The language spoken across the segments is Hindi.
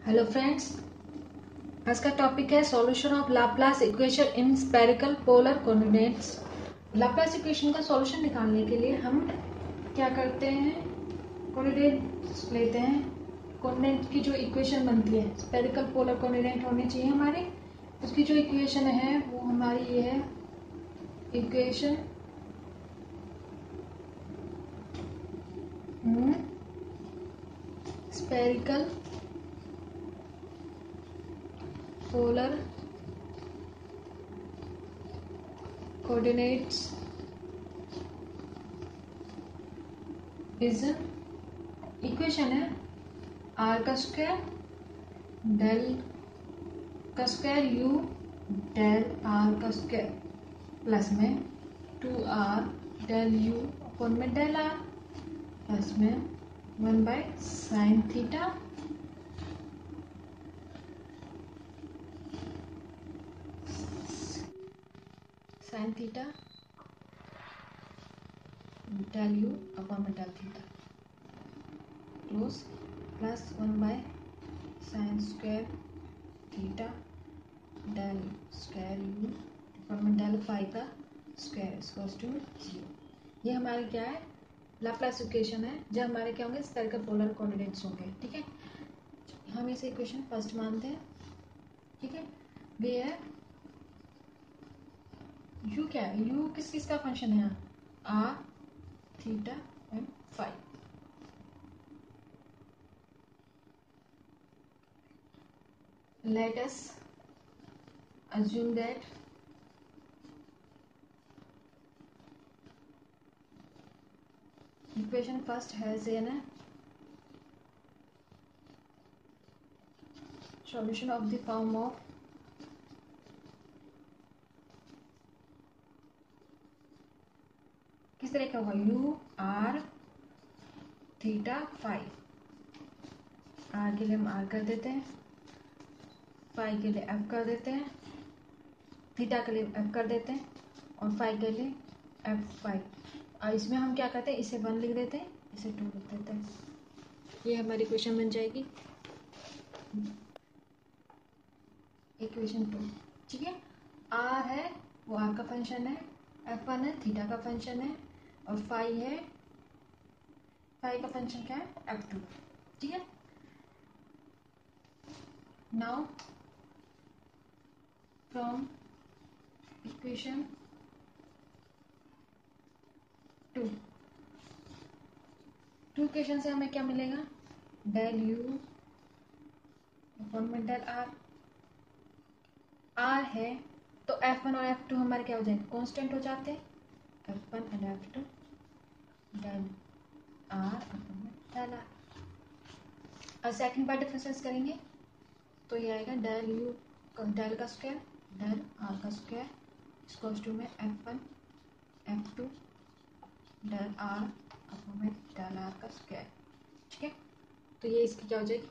हेलो फ्रेंड्स, आज का टॉपिक है solution of Laplace equation in spherical polar coordinates. Laplace equation का सॉल्यूशन निकालने के लिए हम क्या करते हैं, कोऑर्डिनेट्स लेते हैं। कोऑर्डिनेट की जो इक्वेशन बनती है, स्फेरिकल पोलर कोऑर्डिनेट होने चाहिए हमारे, उसकी जो इक्वेशन है वो हमारी ये है equation spherical polar coordinates is equation है आर का स्क्वायर डेल का स्क्वायर यू डेल आर का स्क्वायर प्लस में 2r डेल यू अपॉन में डेल आर प्लस में 1/sin theta sin theta del U upon में del theta close plus 1/sin square theta del square U upon में डेल फाई का स्क्वायर इक्वल्स टू 0। ये हमारी क्या है, लाप्लास इक्वेशन है, जो हमारे क्या होंगे, स्फेरिकल पोलर कोऑर्डिनेट्स होंगे। ठीक है, हम इसे इक्वेशन फर्स्ट मानते हैं। ठीक है, ये है यू क्या है, यू किस किस का फंक्शन है, r theta and phi. Let us assume that equation first has a solution of the form of किस तरह का होगा, u r theta phi. R के लिए हम आर कर देते हैं, फाई के लिए एफ कर देते हैं, थीटा के लिए एफ कर देते हैं और फाई के लिए एफ फाई। और इसमें हम क्या करते हैं, इसे 1 लिख देते हैं, इसे 2 लिख देते हैं। ये हमारी इक्वेशन बन जाएगी, इक्वेशन 2। ठीक है, आर है वो आर का फंक्शन है, F1 है थीटा का फंक्शन है, और फाई है, फाई का फंक्शन क्या है, F2। ठीक है, नाउ फ्रॉम इक्वेशन 2 इक्वेशन से हमें क्या मिलेगा, डेल यू अपॉन में डेल आर। आर है तो F1 और F2 हमारे क्या हो जाएंगे, कांस्टेंट हो जाते हैं, F1 and F2 del are upon में डेल आर। और सेकंड पार्ट डिफरेंस करेंगे तो ये आएगा डेल यू डेल का स्क्वायर डेल आर का स्क्वायर इक्वल्स टू में F1 F2 del are upon में डेल आर का स्क्वायर। ठीक है, तो ये इसकी क्या हो जाएगी।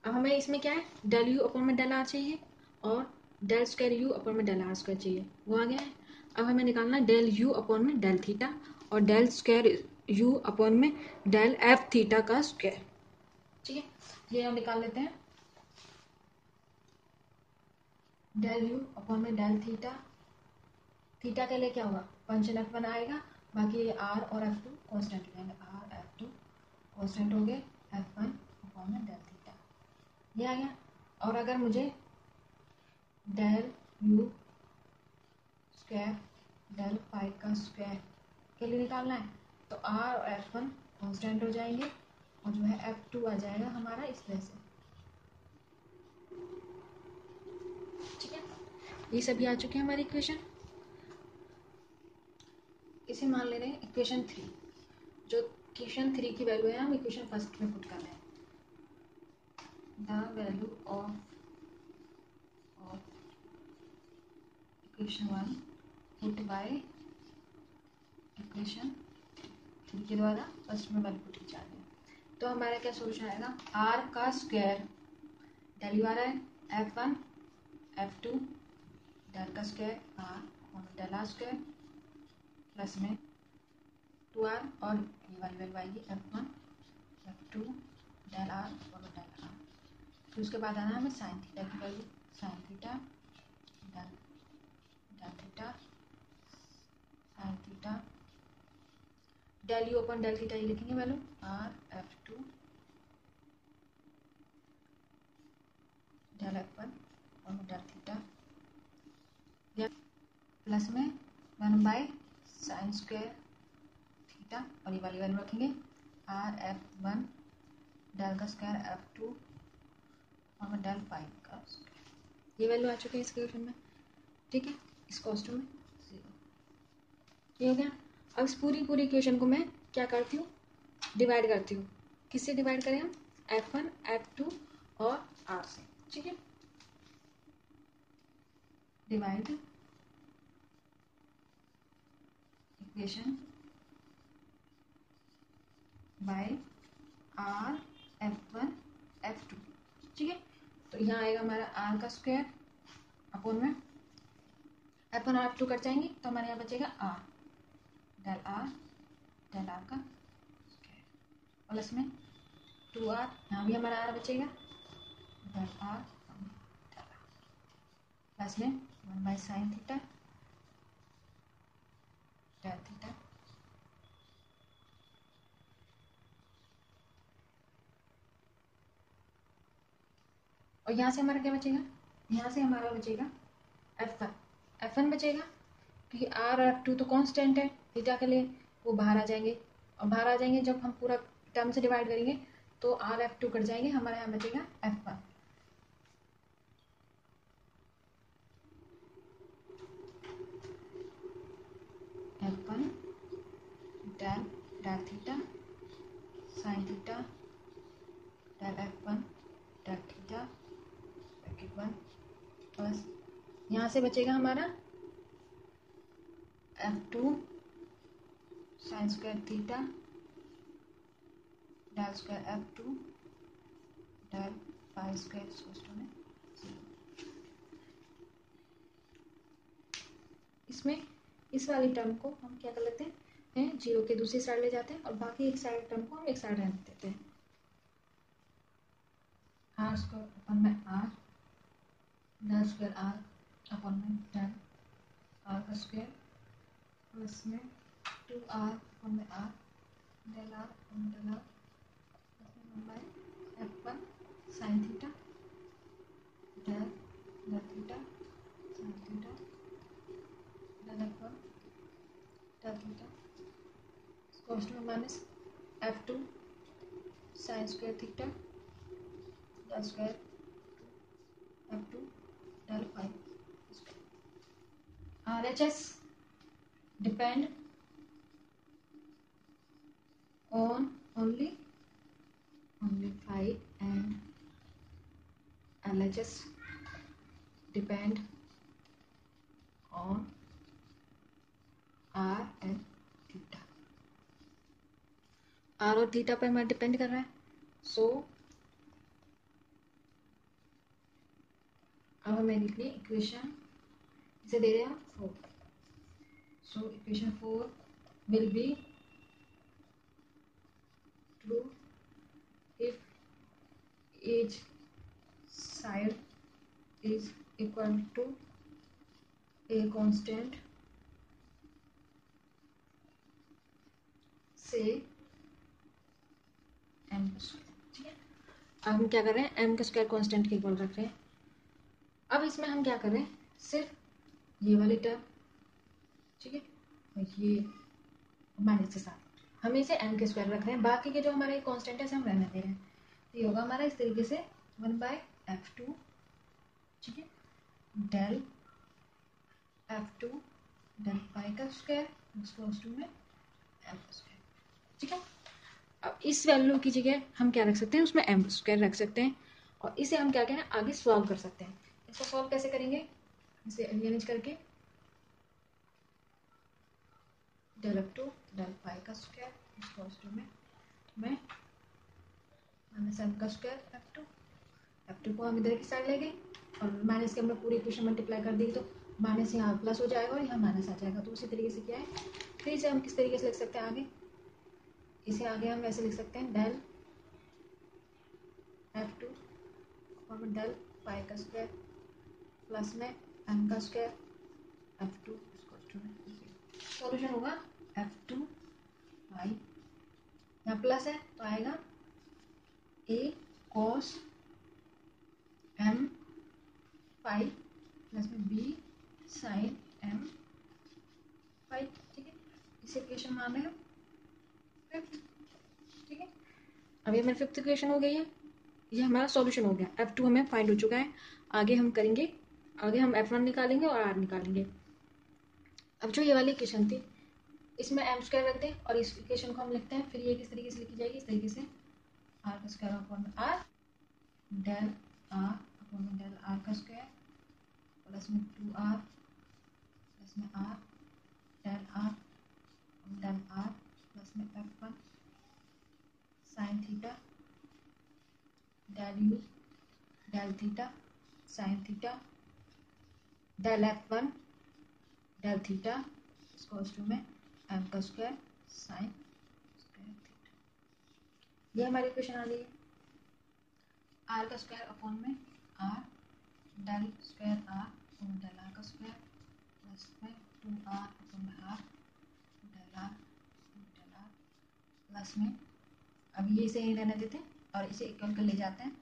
अब हमें इसमें क्या है, डेल यू अपॉन में डेल आर चाहिए और डेल स्क्वायर यू अपॉन में डेल आर स्क्वायर चाहिए, वो आ गया है। अब हमें निकालना है डेल यू अपॉन में डेल थीटा और डेल स्क्वायर यू अपॉन में डेल एफ थीटा का स्क्वायर। ठीक है, ये हम निकाल लेते हैं, डेल यू अपॉन में डेल थीटा। थीटा के लिए क्या होगा, फंक्शन F1 आएगा, बाकी आर और F2 कांस्टेंट हो जाएंगे, आर F2 कांस्टेंट हो गए, F1 अपॉन में डेल थीटा ये आ गया। और अगर मुझे del u square del phi का स्क्वायर के लिए निकालना है तो आर और F1 कांस्टेंट हो जाएंगे और जो है F2 आ जाएगा हमारा इस तरह से। ठीक है, ये सभी आ चुके हैं हमारी इक्वेशन। इसे मान ले रहे हैं इक्वेशन 3। जो इक्वेशन 3 की वैल्यू है हम इक्वेशन फर्स्ट में पुट कर रहे हैं, the value of equation 1 put by equation 3 के द्वारा फर्स्ट में वैल्यू पुट की जा रही है। तो हमारा क्या सोल्यूशन आएगा, आर का स्क्वायर डेल यू आ रहा है, F1 F2 डेल का स्क्वायर आर और डेल आर स्क्वायर प्लस में 2r और ये वाली वैल्यू आएगी F1 F2 डेल आर और डेल आर फिर उसके बाद आना हमें साइन थीटा की value, sine theta del theta sine theta del U upon del theta ही लिखेंगे वैल्यू r(f2) डेल f1 और डेल थीटा प्लस में 1/sin² थीटा और ये वाली वैल्यू रखेंगे r(f1) डेल का स्क्वायर f2 और डेल पाई का स्क्वायर। ये वैल्यू आ चुकी है इस इक्वेशन में, ठीक है। इस कॉस्ट में 0 ये हो गया। अब इस पूरी इक्वेशन को मैं क्या करती हूँ, डिवाइड करती हूँ। किससे डिवाइड करें हम, f1 f2 और r से, ठीक है। Divide equation by r f1 f2, ठीक है। तो यहाँ आएगा हमारा r का स्क्वायर अपोन में f1 और f2 कट जाएंगे तो हमारे यहाँ बचेगा r डेल r का स्क्वायर प्लस में 2r, यहाँ भी हमारा r बचेगा डेल r प्लस में 1/sin थीटा डेल थीटा और यहाँ से हमारा क्या बचेगा, यहाँ से हमारा बचेगा f1 बचेगा क्योंकि r और f2 तो कांस्टेंट है थीटा के लिए, वो बाहर आ जाएंगे और बाहर आ जाएंगे जब हम पूरा टर्म से डिवाइड करेंगे तो r f2 कट जाएंगे, हमारे यहाँ बचेगा f1 del theta sine theta del f1 del theta bracket 1 plus यहाँ से बचेगा हमारा f2 sine square theta del square f2 del pi square में 0। इसमें इस वाली टर्म को हम क्या कर लेते हैं, 0 के दूसरी साइड ले जाते हैं और बाकी एक साइड टर्म को हम एक साइड रहने देते हैं। r स्क्वायर अपन में r del square r upon में डेल r का स्क्वायर प्लस में 2r अपन में r डेल r अपन में del r f1 sine theta del theta sine theta del f1 del theta cos में minus f2 sine square theta del square f2 del pi RHS depend on only phi and LHS depend on R and theta। R और थीटा पर हमारा डिपेंड कर रहा है, सो अब हमें लिखनी इक्वेशन, इसे दे रहे हैं 4, so equation 4 will be true if each side is equal to a constant say m का स्क्वायर, ठीक है। अब हम क्या कर रहे हैं, m का स्क्वायर कांस्टेंट के इक्वल रख रहे हैं। अब इसमें हम क्या कर रहे हैं, सिर्फ ये वाली टर्म, ठीक है, और ये माइनस के साथ हम इसे m के स्क्वायर रख रहे हैं, बाकी के जो हमारे कांस्टेंट है हम रहने दे रहे हैं। तो ये होगा हमारा इस तरीके से 1/f2, ठीक है, डेल f2 डेल पाई का स्क्वायर में m का स्क्वायर, ठीक है। अब इस वैल्यू की जगह हम क्या रख सकते हैं, उसमें m स्क्वायर रख सकते हैं और इसे हम क्या करें, आगे सॉल्व कर सकते हैं। इसको सॉल्व कैसे करेंगे, इसे अरेंज करके डेल f2 डेल पाई का स्क्वायर में माइनस m का स्क्वायर f2 को हम इधर की साइड ले गए और माइनस के हमने पूरी इक्वेशन मल्टीप्लाई कर दी, तो माइनस यहाँ प्लस हो जाएगा और यहाँ माइनस आ जाएगा। तो उसी तरीके से क्या है, फिर इसे हम किस तरीके से लिख सकते हैं, आगे इसे आगे हम ऐसे लिख सकते हैं डेल f2 अपॉन में डेल पाई का स्क्वायर प्लस में एम का स्क्वायर F2 सॉल्यूशन होगा F2 पाई, यहाँ प्लस है तो आएगा A cos M pi plus में B sin M पाई। ठीक है, इसे इक्वेशन मान रहे हो फिफ्थ। ठीक है, अब ये हमारी फिफ्थ इक्वेशन हो गई है, ये हमारा सॉल्यूशन हो गया। F2 हमें फाइंड हो चुका है। आगे हम करेंगे, आगे हम F1 निकालेंगे और R निकालेंगे। अब जो ये वाली इक्वेशन थी इसमें एम स्क्वायर रख दें और इस इक्वेशन को हम लिखते हैं, फिर ये किस तरीके से लिखी जाएगी, इस तरीके से आर का square upon r del are upon में डेल आर का स्क्वायर प्लस में 2r प्लस में आर डेल आर प्लस में F1 sine theta del u del theta sine theta del F1 del theta equals to में एम का स्क्वायर साइन स्क्वायर थीटा। ये हमारी इक्वेशन आ रही है। आर का स्क्वायर अपॉन में r del square r upon del are का स्क्वायर प्लस में 2r अपॉन में आर डेल आर प्लस में, अब ये इसे ही रहने देते हैं और इसे इक्वल कर ले जाते हैं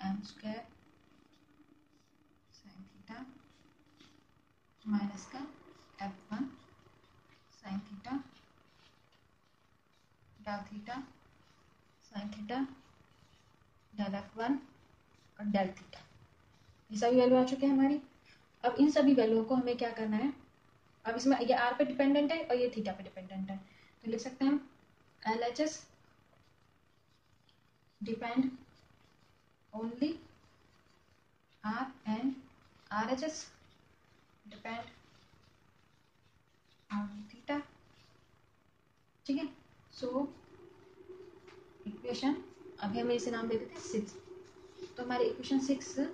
m square sine theta minus का F1 sine theta del theta sine theta del F1 और डेल थीटा। ये सभी वैल्यू आ चुके हैं हमारी। अब इन सभी वैल्यूओं को हमें क्या करना है, अब इसमें ये R पे डिपेंडेंट है और ये थीटा पे डिपेंडेंट है, तो लिख सकते हैं हम LHS depend only R and RHS depend on theta. ठीक है, सो इक्वेशन अभी हमें इसे नाम दे देते हैं 6। तो हमारी equation 6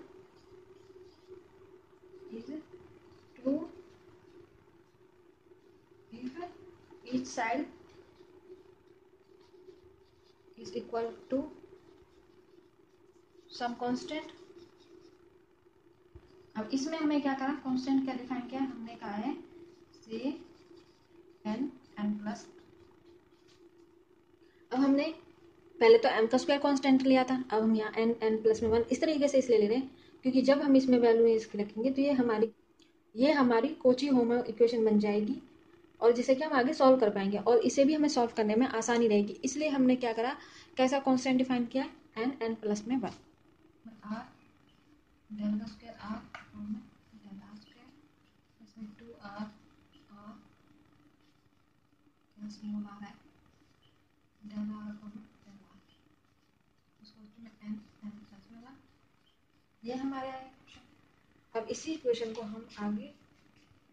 is true if each side is equal to some constant. अब इसमें हमें क्या करा, कांस्टेंट क्या डिफाइन किया, हमने कहा है से एन एन प्लस। अब हमने पहले तो m का स्क्वायर कांस्टेंट लिया था, अब हम यहाँ n n प्लस में 1 इस तरीके से इसलिए ले रहे हैं क्योंकि जब हम इसमें वैल्यू इसकी रखेंगे तो ये हमारी कोची होमो इक्वेशन बन जाएगी और जिसे कि हम आगे सॉल्व कर पाएंगे और इसे भी हमें सॉल्व करने में आसानी रहेगी। इसलिए हमने क्या करा, कैसा कांस्टेंट डिफाइन किया, n n प्लस में 1 r डेल का square r del r square plus में 2r r स्मॉल r है del r upon del r इसको में n n प्लस में 1। ये हमारे आया क्वेश्चन। अब इसी इक्वेशन को हम आगे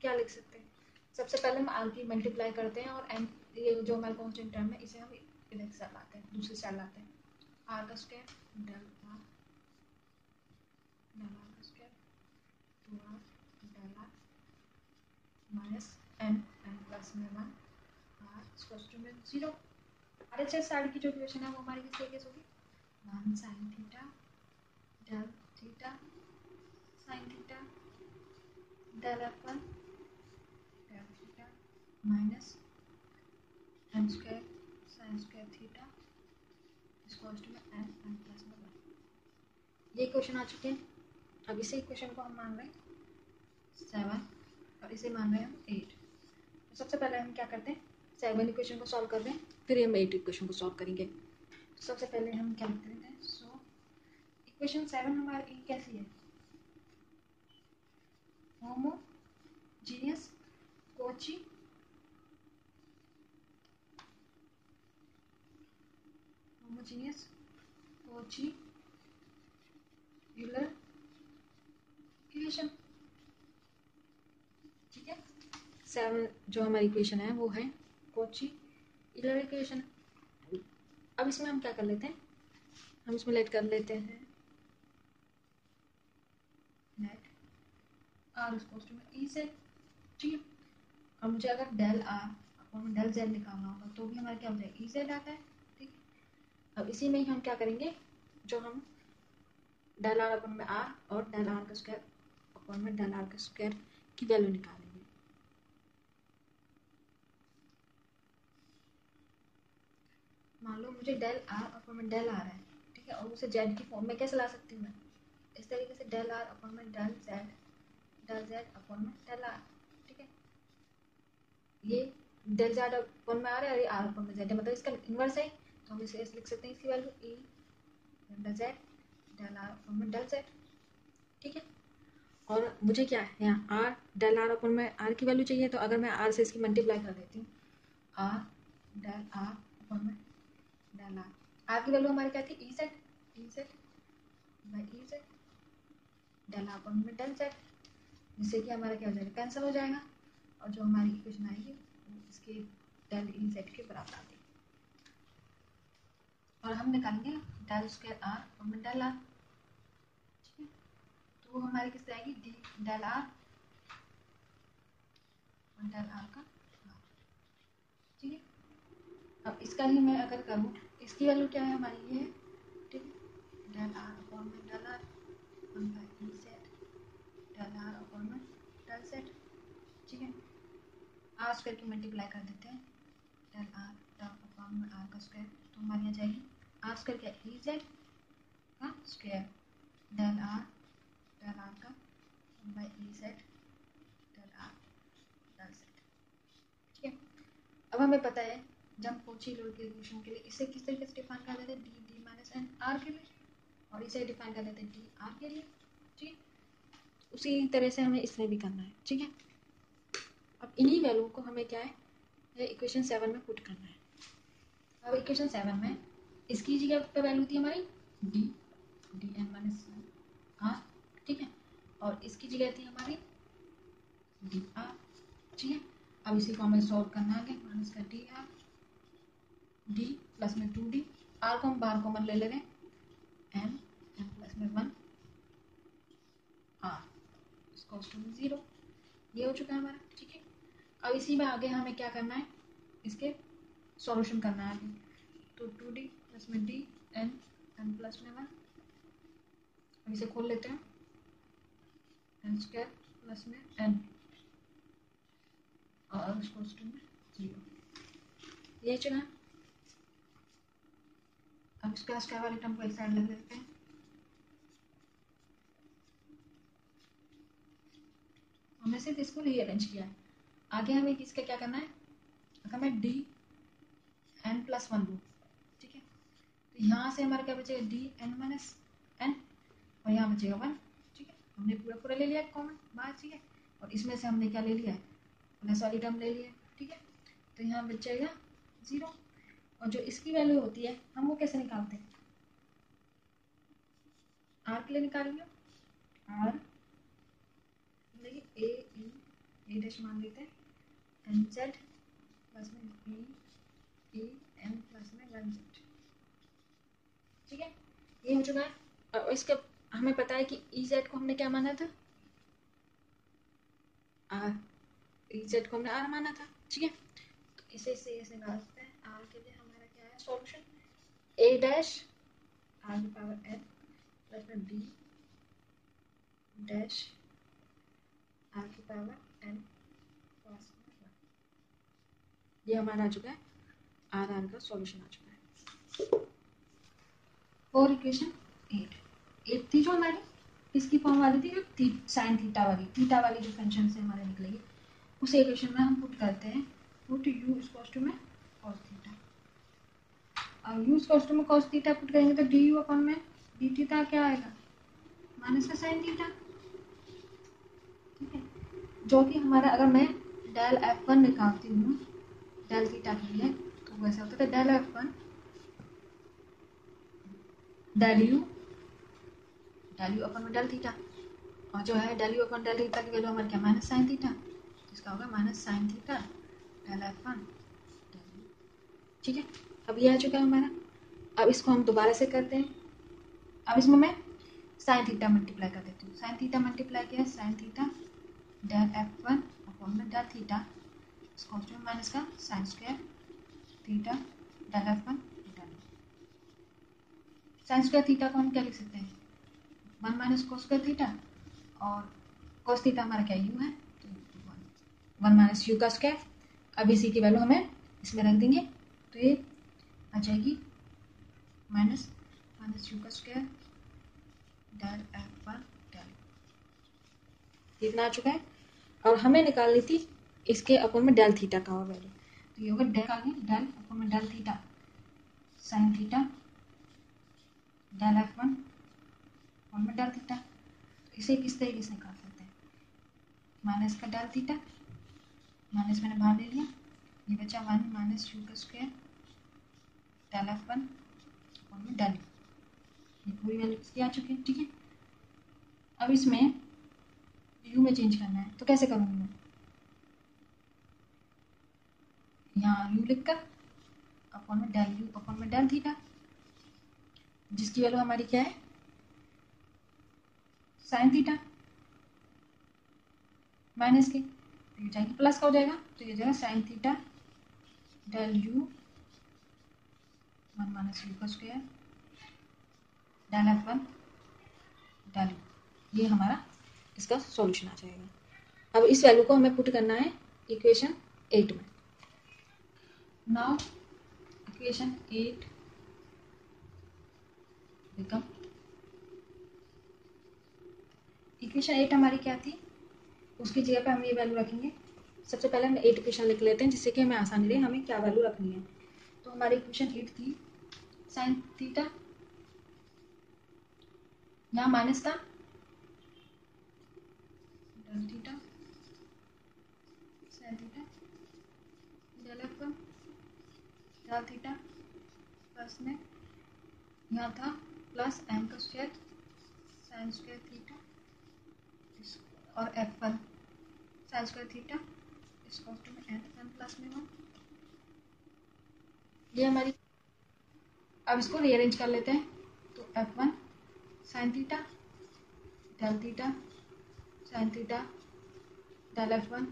क्या लिख सकते हैं, सबसे पहले हम आर की मल्टीप्लाई करते हैं और n ये जो हमारा कांस्टेंट टर्म है इसे हम इधर से लाते हैं, दूसरी साइड लाते हैं। आर का स्क्वायर डेल आर का square 2r del R minus n n plus में 1 r इक्वल्स टू में 0। RHS साइड की जो इक्वेशन है वो हमारी किस तरीके से होगी, 1 sin theta del theta sin theta del F1 del theta minus m square sin square theta equals to में n n प्लस में 1। ये इक्वेशन आ चुके हैं। अब इसी इक्वेशन को हम मान रहे हैं 7 और इसे मान रहे हैं हम 8। तो सबसे पहले हम क्या करते हैं, 7 इक्वेशन को सॉल्व कर रहे हैं, फिर हम 8 इक्वेशन को सॉल्व करेंगे। तो सबसे पहले हम क्या लिखते हैं, सो इक्वेशन 7 हमारी कैसी है, होमोजीनियस कोची यूलर इक्वेशन। ठीक है, 7 जो हमारी इक्वेशन है वो है कोची यूलर इक्वेशन। अब इसमें हम क्या कर लेते हैं, हम इसमें लेट कर लेते हैं लेट आर इक्वल्स टू में ई से। ठीक है, अब मुझे अगर del are upon del Z निकालना होगा तो भी हमारा क्या हो जाएगा, ई जेड आता है। ठीक है, अब इसी में ही हम क्या करेंगे, जो हम डेल आर अपन में आर और डेल आर का स्क्वायर अपन में डेल आर का स्क्वायर की वैल्यू निकालेंगे। मान लो मुझे डेल आर अपन में डेल आर है, ठीक है, और उसे जेड की फॉर्म में कैसे ला सकती हूँ मैं, इस तरीके से डेल आर अपन में डेल जेड अपन में डेल आर, ठीक है। ये डेल जेड अपन में आर है और ये आर अपन में जेड है, मतलब इसका इन्वर्स है, तो हम इसे ऐसे लिख सकते हैं इसकी value E del Z del R upon में डेल जेड, ठीक है। और मुझे क्या है यहाँ आर डेल आर अपन में आर की वैल्यू चाहिए, तो अगर मैं आर से इसकी मल्टीप्लाई कर देती हूँ, आर डेल आर अपन में डेल आर की वैल्यू हमारी क्या थी, E Z by E Z del R upon में डेल जेड, जिससे कि हमारा क्या हो जाएगा, कैंसिल हो जाएगा, और जो हमारी इक्वेशन आएगी इसके डेल ई जेड के बराबर आती है। और हम निकालेंगे डेल स्क्वायर आर अपन में डेल आर, ठीक है, तो वो हमारी किस आएगी, D del R del are का, ठीक है। अब इसका ही मैं अगर करूँ, इसकी वैल्यू क्या है हमारी, ये है, ठीक है, डेल आर अपॉन में del R one by E Z del are upon में डेल जेड, ठीक है। आर स्क्वायर की मल्टीप्लाई कर देते हैं, डेल आर अपॉन में आर का स्क्वायर, तो हमारी आ जाएगी आर स्क्वायर क्या, ई जेड का स्क्वायर डेल आर का one by E Z del R del Z, ठीक है। अब हमें पता है जब कोची लोड के इक्वेशन के लिए इसे किस तरीके से डिफाइन कर देते हैं, D D minus N R के लिए, और इसे डिफाइन कर देते हैं डी आर के लिए, ठीक है। उसी तरह से हमें इसमें भी करना है, ठीक है। अब इन्हीं वैल्यू को हमें क्या है, ये इक्वेशन 7 में पुट करना है। अब इक्वेशन 7 में इसकी जगह पे वैल्यू थी हमारी D D N minus R, ठीक है, और इसकी जगह थी हमारी डी आर, ठीक है। अब इसी को हमें सॉल्व करना है, माइनस का डी आर डी प्लस में 2d, आर को हम बाहर कॉमन ले रहे हैं, एन एन प्लस में 1 आर इसको 0, ये हो चुका है हमारा, ठीक है। अब इसी में आगे हमें क्या करना है, इसके सॉल्यूशन करना है आगे, तो 2d प्लस में डी एन एन प्लस में 1, अब इसे खोल लेते हैं, एन स्क्वायर प्लस में एन और इसको 0, ये चुना। अब इसका स्क्वायर वाले टर्म को एक साइड लग लेते हैं, हमने सिर्फ इसको रीअरेंज किया है। आगे हमें इसका क्या करना है, अगर मैं डी एन प्लस 1 लूँ, ठीक है, तो यहाँ से हमारा क्या बचेगा, डी एन माइनस एन, और यहाँ बचेगा 1, ठीक है। हमने पूरा पूरा ले लिया कॉमन बाहर, ठीक है, और इसमें से हमने क्या ले लिया है, प्लस वाली टर्म ले लिया है, ठीक है, तो यहाँ बचेगा 0, और जो इसकी वैल्यू होती है हम वो कैसे निकालते हैं, आर के लिए निकालेंगे, आर ए डैश मान लेते हैं, एन जेड प्लस में ई एन प्लस में 1 जेड, ठीक है, ये हो चुका है। और इसका हमें पता है कि ई जेड को हमने क्या माना था, आर, ई जेड को हमने आर माना था, ठीक है, तो इसे ऐसे निकालते हैं, आर के लिए हमारा क्या है सॉल्यूशन, ए डैश आर की पावर एन प्लस में बी डैश आर की पावर एन प्लस में 1, ये हमारा आ चुका है, आर का सॉल्यूशन आ चुका है। और इक्वेशन 8 थी जो हमारी किसकी फॉर्म वाली थी, जो साइन थीटा वाली जो फंक्शन से हमारे निकलेगी, उस इक्वेशन में हम पुट करते हैं, पुट यू इक्वल्स टू में cos थीटा, और यू इक्वल्स टू में cos थीटा पुट करेंगे तो डी यू अपन में डी थीटा क्या आएगा, माइनस का साइन थीटा, ठीक है, जो कि हमारा अगर मैं डेल F1 निकालती हूँ डेल थीटा के लिए, तो वैसे होता था डेल F1 डेल यू अपन में डेल थीटा, और जो है del U upon del theta की वैल्यू हमारी क्या, माइनस साइन थीटा, तो इसका होगा minus sine theta del F1 del U, ठीक है। अब ये आ चुका है हमारा। अब इसको हम दोबारा से करते हैं, अब इसमें मैं साइन थीटा मल्टीप्लाई कर देती हूँ, साइन थीटा मल्टीप्लाई किया, sine theta del F1 upon में डेल थीटा, इसको माइनस का sine square theta del F1 डेल, साइन स्क्वायर थीटा को हम क्या लिख सकते हैं, 1 माइनस कोस स्क्वायर थीटा, और कोस थीटा हमारा क्या यू है, तो 1 माइनस यू का स्क्वायर। अब इसी की वैल्यू हमें इसमें रख देंगे, तो ये आ जाएगी माइनस यू का स्क्वायर डेल F1 डेल, इतना आ चुका है। और हमें निकालनी थी इसके अपन में डेल थीटा का वैल्यू, तो ये होगा डेल अपन में del theta sine theta del F1 upon में डेल थीटा। तो इसे किस तरीके से निकाल सकते हैं, माइनस का डेल थीटा, माइनस मैंने बाहर ले लिया, ये बचा 1 माइनस यू का स्क्वायर डेल F1 अपन में डेल, ये पूरी वैल्यू इसकी आ चुकी है। ठीक है, अब इसमें यू में चेंज करना है, तो कैसे करूँगी मैं, यहाँ यू लिखकर अपन में डेल यू अपन में डेल थीटा, जिसकी वैल्यू हमारी क्या है साइन थीटा माइनस की, तो ये जाएगी प्लस का हो जाएगा, तो ये जाएगा sine theta del U 1 minus U का square del F1 del U, ये हमारा इसका सॉल्यूशन आ जाएगा। अब इस वैल्यू को हमें पुट करना है इक्वेशन 8 में। नाउ इक्वेशन 8 बिकम, इक्वेशन 8 हमारी क्या थी, उसकी जगह पे हम ये वैल्यू रखेंगे। सबसे पहले हम 8 इक्वेशन लिख लेते हैं, जिससे कि हमें आसानी रहे हमें क्या वैल्यू रखनी है। तो हमारी इक्वेशन 8 थी साइन थीटा, यहाँ माइनस था del theta sine theta del F1 del theta, plus में यहाँ था प्लस एम का स्क्वायर साइन स्क्वायर थीटा और F1 साइन स्क्वायर थीटा इसको में F1 प्लस में 1, ये हमारी। अब इसको रीअरेंज कर लेते हैं, तो F1 sine theta del theta sine theta del F1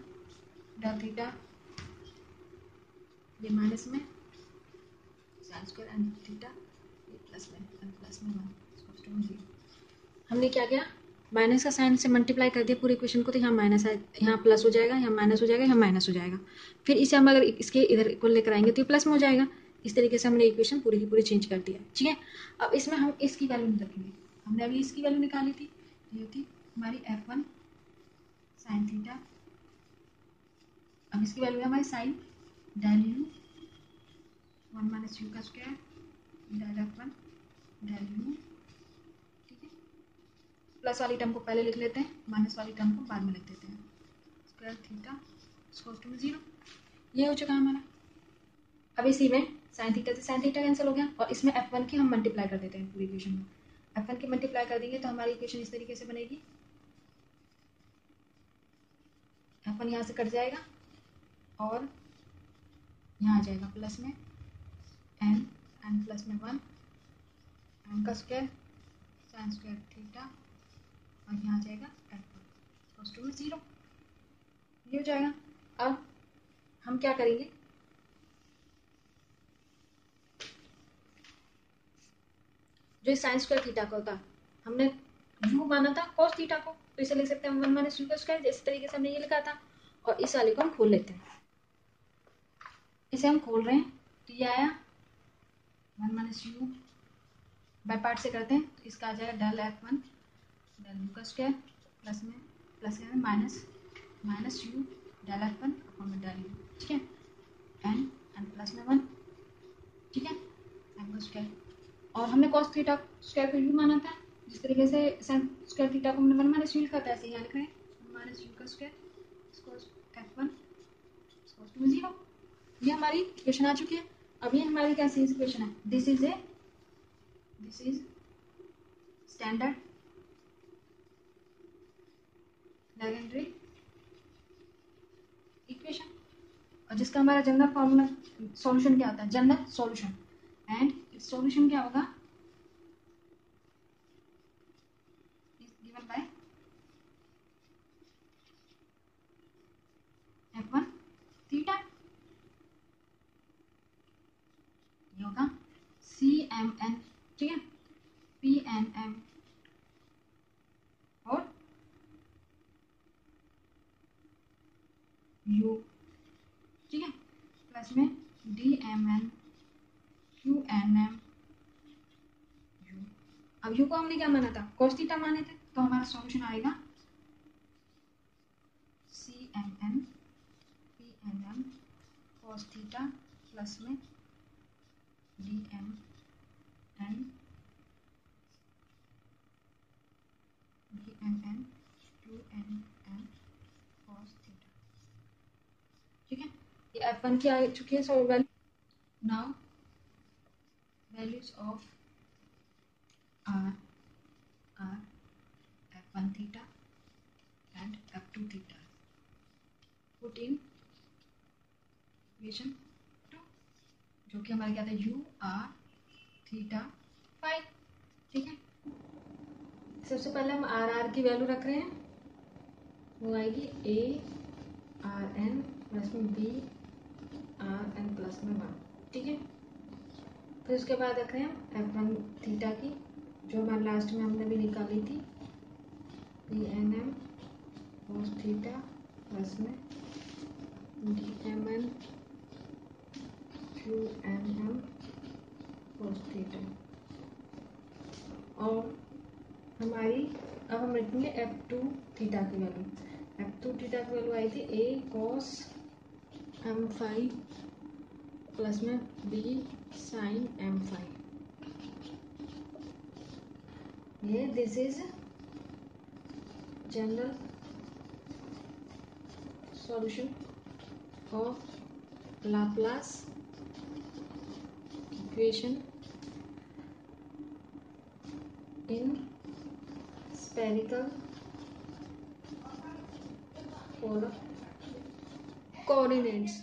del theta, ये माइनस में साइन स्क्वायर एन थीटा, ये प्लस में एन प्लस में 1 0। हमने क्या किया, माइनस का साइन से मल्टीप्लाई कर दिया पूरी इक्वेशन को, तो यहाँ माइनस है, यहाँ प्लस हो जाएगा, यहाँ माइनस हो जाएगा, यहाँ माइनस हो जाएगा। फिर इसे हम अगर इसके इधर इक्वल लेकर आएंगे तो ये प्लस में हो जाएगा। इस तरीके से हमने इक्वेशन पूरी की पूरी चेंज कर दिया। ठीक है, अब इसमें हम इसकी वैल्यू नहीं रखेंगे, हमने अभी इसकी वैल्यू निकाली थी, ये थी हमारी F1 साइन थीटा, अब इसकी वैल्यू है हमारी sine del U 1 minus U का square del F1 del U. ठीक है, प्लस वाली टर्म को पहले लिख लेते हैं, माइनस वाली टर्म को बाद में लिख देते हैं, स्क्वायर थीटा इक्वल्स टू 0। ये हो चुका हमारा। अब इसी में साइन थीटा से साइन थीटा कैंसिल हो गया, और इसमें F1 की हम मल्टीप्लाई कर देते हैं पूरी इक्वेशन में। F1 की मल्टीप्लाई कर देंगे तो हमारी इक्वेशन इस तरीके से बनेगी, F1 यहाँ से कट जाएगा और यहाँ आ जाएगा प्लस में n प्लस में 1 n का स्क्वायर साइन स्क्वायर थीटा, और यहाँ आ जाएगा F1 इक्वल्स टू 0। ये हो जाएगा। अब हम क्या करेंगे, जो साइन स्क्वायर थीटा का होता, हमने u माना था कॉस थीटा को, तो इसे लिख सकते हैं 1 माइनस यू का स्क्वायर, जैसे तरीके से हमने ये लिखा था। और इस वाले को हम खोल लेते हैं, इसे हम खोल रहे हैं, तो ये आया 1 माइनस यू, बाय पार्ट से करते हैं, तो इसका आ जाएगा डेल F1 डेल यू का स्क्वायर प्लस में minus U del F1 upon में डेल यू। ठीक है, n प्लस में 1। ठीक है, m का स्क्वायर, और हमने cos थीटा स्क्वायर को u माना था, जिस तरीके से sin स्क्वायर थीटा को हमने 1 माइनस यू लिखा था, ऐसे यहाँ लिख रहे हैं 1 माइनस यू का square equals F1 equals to 0। ये हमारी इक्वेशन आ चुकी है। अब ये हमारी कैसी इक्वेशन है, this is standard legendary equation, और जिसका हमारा जनरल फॉर्मूला सॉल्यूशन क्या होता है, general solution, and it's solution क्या होगा, is given by F1 theta, ये होगा CMN। ठीक है, PNM अब यू को हमने क्या माना था, cos थीटा माने थे, तो हमारा सॉल्यूशन आएगा CMN PNM cos theta plus में DMN DMN 2NN cos theta. ठीक है, ये F1 की आ चुकी है। So value now values of R F1 theta and F2 theta put in equation 2, जो कि हमारे क्या था, U R थीटा फाई। ठीक है, सबसे पहले हम R की वैल्यू रख रहे हैं, वो आएगी ARN प्लस में BRN प्लस में 1। ठीक है, फिर उसके बाद रख रहे हैं हम F1 थीटा की, जो हमारे लास्ट में हमने भी निकाली थी, PNM cos थीटा प्लस में DMN QNM cos थीटा। और हमारी अब हम लिखेंगे F2 थीटा की वैल्यू। F2 थीटा की वैल्यू आई थी A cos M phi plus में B sin M फाई। ये this is general solution of Laplace equation in spherical polar coordinates।